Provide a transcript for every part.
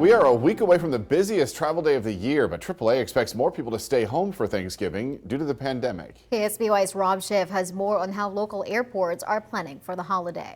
We are a week away from the busiest travel day of the year, but AAA expects more people to stay home for Thanksgiving due to the pandemic. KSBY's Rob Schiff has more on how local airports are planning for the holiday.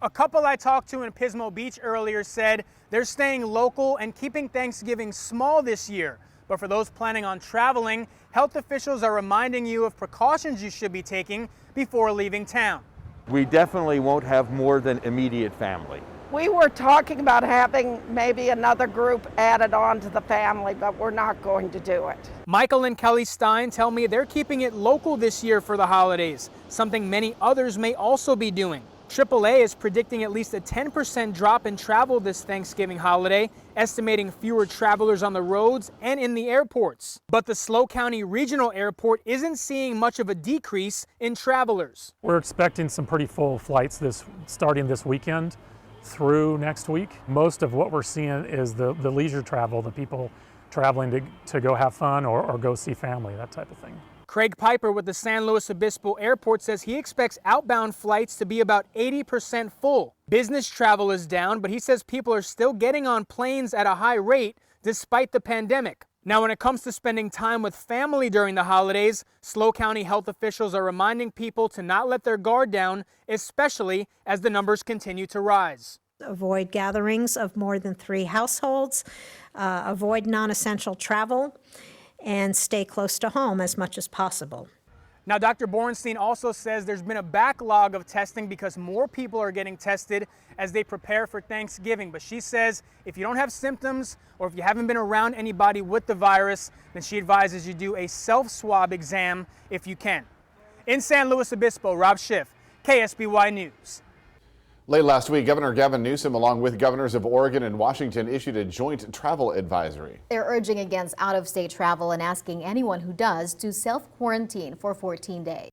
A couple I talked to in Pismo Beach earlier said they're staying local and keeping Thanksgiving small this year. But for those planning on traveling, health officials are reminding you of precautions you should be taking before leaving town. We definitely won't have more than immediate family. We were talking about having maybe another group added on to the family, but we're not going to do it. Michael and Kelly Stein tell me they're keeping it local this year for the holidays, something many others may also be doing. AAA is predicting at least a 10% drop in travel this Thanksgiving holiday, estimating fewer travelers on the roads and in the airports. But the SLO County Regional Airport isn't seeing much of a decrease in travelers. We're expecting some pretty full flights starting this weekend through next week. Most of what we're seeing is the leisure travel, the people traveling to go have fun or go see family, that type of thing. Craig Piper with the San Luis Obispo Airport says he expects outbound flights to be about 80% full. Business travel is down, but he says people are still getting on planes at a high rate despite the pandemic. Now, when it comes to spending time with family during the holidays, SLO County health officials are reminding people to not let their guard down, especially as the numbers continue to rise. Avoid gatherings of more than 3 households, avoid non-essential travel, and stay close to home as much as possible. Now, Dr. Borenstein also says there's been a backlog of testing because more people are getting tested as they prepare for Thanksgiving. But she says if you don't have symptoms or if you haven't been around anybody with the virus, then she advises you do a self-swab exam if you can. In San Luis Obispo, Rob Schiff, KSBY News. Late last week, Governor Gavin Newsom, along with governors of Oregon and Washington, issued a joint travel advisory. They're urging against out-of-state travel and asking anyone who does to self-quarantine for 14 days.